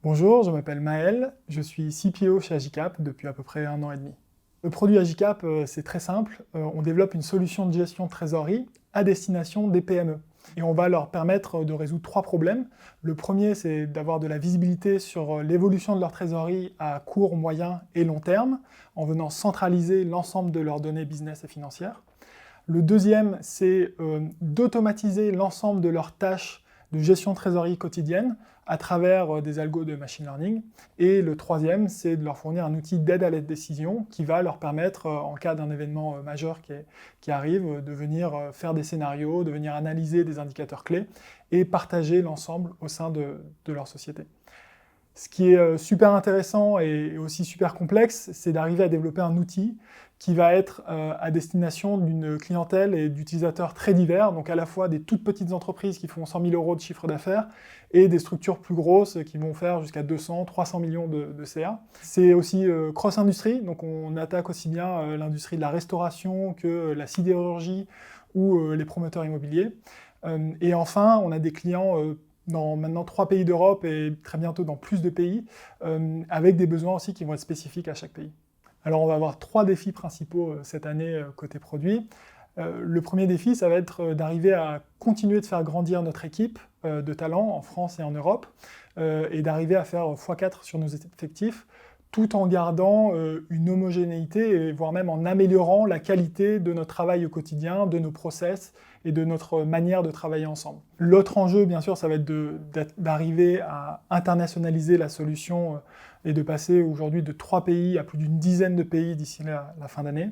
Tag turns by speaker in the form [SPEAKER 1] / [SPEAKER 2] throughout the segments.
[SPEAKER 1] Bonjour, je m'appelle Maël, je suis CPO chez Agicap depuis à peu près 1 an et demi. Le produit Agicap, c'est très simple, on développe une solution de gestion de trésorerie à destination des PME. Et on va leur permettre de résoudre 3 problèmes. Le premier, c'est d'avoir de la visibilité sur l'évolution de leur trésorerie à court, moyen et long terme, en venant centraliser l'ensemble de leurs données business et financières. Le deuxième, c'est d'automatiser l'ensemble de leurs tâches de gestion de trésorerie quotidienne à travers des algos de machine learning. Et le troisième, c'est de leur fournir un outil d'aide à la décision qui va leur permettre, en cas d'un événement majeur qui arrive, de venir faire des scénarios, de venir analyser des indicateurs clés et partager l'ensemble au sein de leur société. Ce qui est super intéressant et aussi super complexe, c'est d'arriver à développer un outil qui va être à destination d'une clientèle et d'utilisateurs très divers, donc à la fois des toutes petites entreprises qui font 100 000 € de chiffre d'affaires et des structures plus grosses qui vont faire jusqu'à 200, 300 millions de CA. C'est aussi cross-industrie, donc on attaque aussi bien l'industrie de la restauration que la sidérurgie ou les promoteurs immobiliers. Et enfin, on a des clients dans maintenant 3 pays d'Europe et très bientôt dans plus de pays, avec des besoins aussi qui vont être spécifiques à chaque pays. Alors on va avoir 3 défis principaux cette année côté produit. Le premier défi, ça va être d'arriver à continuer de faire grandir notre équipe de talents en France et en Europe, et d'arriver à faire x4 sur nos effectifs, tout en gardant une homogénéité, et voire même en améliorant la qualité de notre travail au quotidien, de nos process et de notre manière de travailler ensemble. L'autre enjeu, bien sûr, ça va être d'arriver à internationaliser la solution et de passer aujourd'hui de 3 pays à plus d'une dizaine de pays d'ici la fin d'année.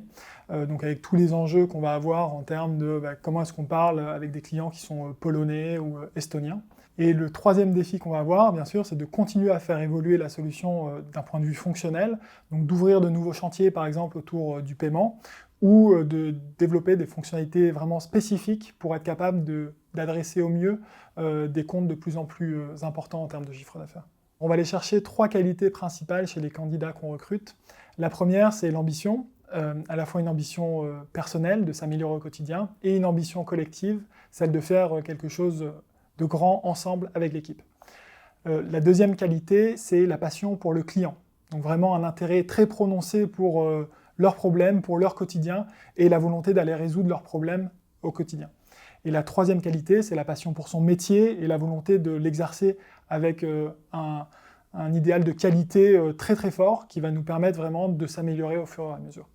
[SPEAKER 1] Donc avec tous les enjeux qu'on va avoir en termes de comment est-ce qu'on parle avec des clients qui sont polonais ou estoniens. Et le troisième défi qu'on va avoir, bien sûr, c'est de continuer à faire évoluer la solution d'un point de vue fonctionnel, donc d'ouvrir de nouveaux chantiers, par exemple, autour du paiement, ou de développer des fonctionnalités vraiment spécifiques pour être capable d'adresser au mieux des comptes de plus en plus importants en termes de chiffre d'affaires. On va aller chercher 3 qualités principales chez les candidats qu'on recrute. La première, c'est l'ambition, à la fois une ambition personnelle, de s'améliorer au quotidien, et une ambition collective, celle de faire quelque chose de grand ensemble avec l'équipe. La deuxième qualité, c'est la passion pour le client. Donc vraiment un intérêt très prononcé pour leurs problèmes, pour leur quotidien, et la volonté d'aller résoudre leurs problèmes au quotidien. Et la troisième qualité, c'est la passion pour son métier et la volonté de l'exercer avec un idéal de qualité très très fort qui va nous permettre vraiment de s'améliorer au fur et à mesure.